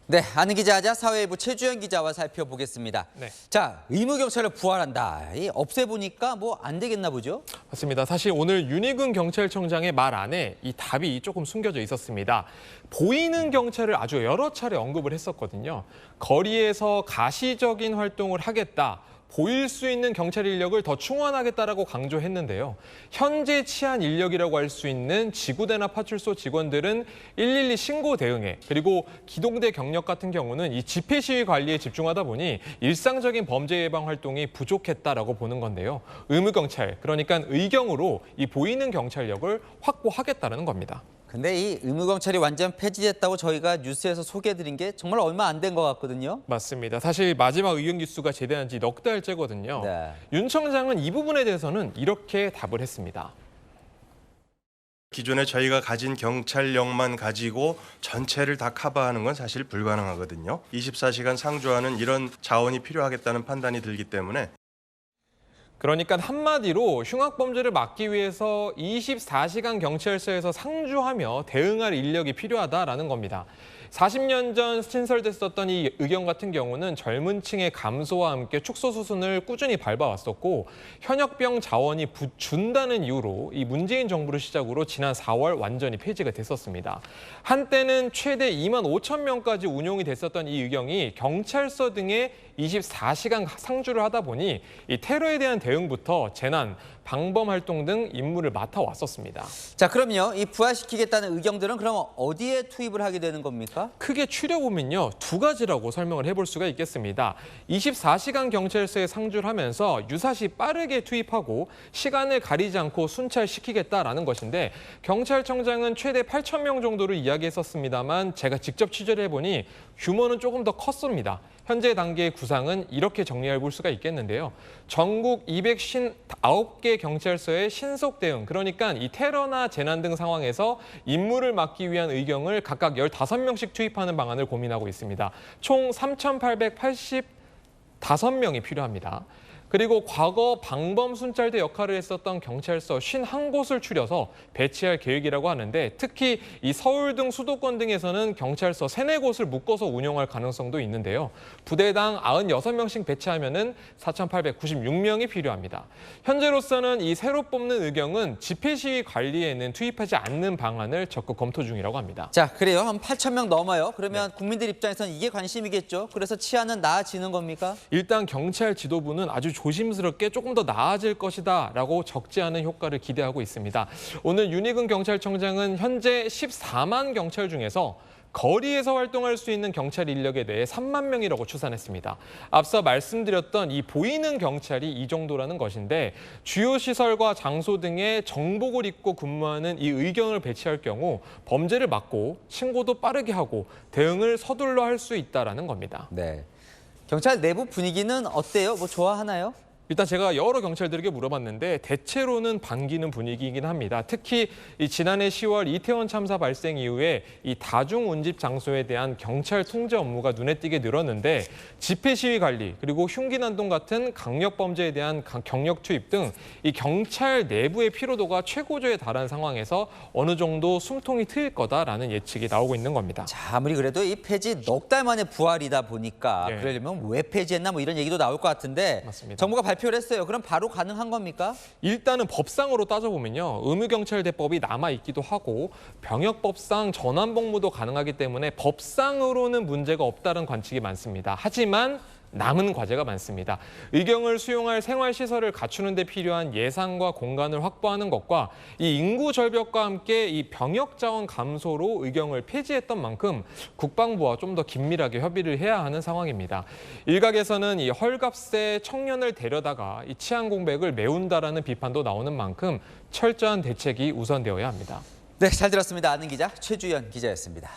네, 아는 기자 하자 사회부 최주연 기자와 살펴보겠습니다. 네. 자, 의무경찰을 부활한다. 없애보니까 뭐 안 되겠나 보죠? 맞습니다. 사실 오늘 윤희근 경찰청장의 말 안에 이 답이 조금 숨겨져 있었습니다. 보이는 경찰을 아주 여러 차례 언급을 했었거든요. 거리에서 가시적인 활동을 하겠다. 보일 수 있는 경찰 인력을 더 충원하겠다라고 강조했는데요. 현재 치안 인력이라고 할 수 있는 지구대나 파출소 직원들은 112 신고 대응에 그리고 기동대 경력 같은 경우는 이 집회 시위 관리에 집중하다 보니 일상적인 범죄 예방 활동이 부족했다라고 보는 건데요. 의무 경찰, 그러니까 의경으로 이 보이는 경찰력을 확보하겠다는 겁니다. 근데 이 의무경찰이 완전 폐지됐다고 저희가 뉴스에서 소개해드린 게 정말 얼마 안 된 것 같거든요. 맞습니다. 사실 마지막 의견 기수가 제대한 지 넉 달째거든요. 네. 윤 청장은 이 부분에 대해서는 이렇게 답을 했습니다. 기존에 저희가 가진 경찰력만 가지고 전체를 다 커버하는 건 사실 불가능하거든요. 24시간 상주하는 이런 자원이 필요하겠다는 판단이 들기 때문에 그러니까 한마디로 흉악범죄를 막기 위해서 24시간 경찰서에서 상주하며 대응할 인력이 필요하다라는 겁니다. 40년 전 신설됐었던 이 의경 같은 경우는 젊은 층의 감소와 함께 축소 수순을 꾸준히 밟아왔었고 현역병 자원이 준다는 이유로 이 문재인 정부를 시작으로 지난 4월 완전히 폐지가 됐었습니다. 한때는 최대 2만 5천 명까지 운용이 됐었던 이 의경이 경찰서 등에 24시간 상주를 하다 보니 이 테러에 대한 대응부터 재난, 방범 활동 등 임무를 맡아왔었습니다. 자, 그럼요. 이 부활시키겠다는 의경들은 그럼 어디에 투입을 하게 되는 겁니까? 크게 추려보면요, 두 가지라고 설명을 해볼 수가 있겠습니다. 24시간 경찰서에 상주를 하면서 유사시 빠르게 투입하고 시간을 가리지 않고 순찰시키겠다라는 것인데 경찰청장은 최대 8천 명 정도를 이야기했었습니다만 제가 직접 취재를 해보니 규모는 조금 더 컸습니다. 현재 단계의 구상은 이렇게 정리해 볼 수가 있겠는데요. 전국 259개 경찰서의 신속 대응, 그러니까 이 테러나 재난 등 상황에서 임무를 맡기 위한 의경을 각각 15명씩 투입하는 방안을 고민하고 있습니다. 총 3,885명이 필요합니다. 그리고 과거 방범 순찰대 역할을 했었던 경찰서 51곳을 추려서 배치할 계획이라고 하는데 특히 이 서울 등 수도권 등에서는 경찰서 3-4곳을 묶어서 운영할 가능성도 있는데요. 부대당 96명씩 배치하면은 4,896명이 필요합니다. 현재로서는 이 새로 뽑는 의경은 집회 시위 관리에는 투입하지 않는 방안을 적극 검토 중이라고 합니다. 자, 그래요. 한 8천 명 넘어요. 그러면 국민들 입장에서는 이게 관심이겠죠. 그래서 치안은 나아지는 겁니까? 일단 경찰 지도부는 아주 조심스럽게 조금 더 나아질 것이다 라고 적지 않은 효과를 기대하고 있습니다. 오늘 윤희근 경찰청장은 현재 14만 경찰 중에서 거리에서 활동할 수 있는 경찰 인력에 대해 3만 명이라고 추산했습니다. 앞서 말씀드렸던 이 보이는 경찰이 이 정도라는 것인데 주요 시설과 장소 등에 정복을 입고 근무하는 이 의경을 배치할 경우 범죄를 막고 신고도 빠르게 하고 대응을 서둘러 할 수 있다는 겁니다. 네. 경찰 내부 분위기는 어때요? 뭐 좋아하나요? 일단 제가 여러 경찰들에게 물어봤는데 대체로는 반기는 분위기이긴 합니다. 특히 이 지난해 10월 이태원 참사 발생 이후에 이 다중 운집 장소에 대한 경찰 통제 업무가 눈에 띄게 늘었는데 집회 시위 관리 그리고 흉기 난동 같은 강력 범죄에 대한 경력 투입 등 이 경찰 내부의 피로도가 최고조에 달한 상황에서 어느 정도 숨통이 트일 거다라는 예측이 나오고 있는 겁니다. 자, 아무리 그래도 이 폐지 넉 달 만에 부활이다 보니까 네. 그러려면 왜 폐지했나 뭐 이런 얘기도 나올 것 같은데 맞습니다. 정부가 발표를 했어요. 그럼 바로 가능한 겁니까? 일단은 법상으로 따져보면요. 의무경찰대법이 남아있기도 하고 병역법상 전환복무도 가능하기 때문에 법상으로는 문제가 없다는 관측이 많습니다. 하지만 남은 과제가 많습니다. 의경을 수용할 생활시설을 갖추는 데 필요한 예산과 공간을 확보하는 것과 이 인구 절벽과 함께 이 병역 자원 감소로 의경을 폐지했던 만큼 국방부와 좀 더 긴밀하게 협의를 해야 하는 상황입니다. 일각에서는 이 헐값에 청년을 데려다가 이 치안 공백을 메운다라는 비판도 나오는 만큼 철저한 대책이 우선되어야 합니다. 네, 잘 들었습니다. 아는 기자 최주연 기자였습니다.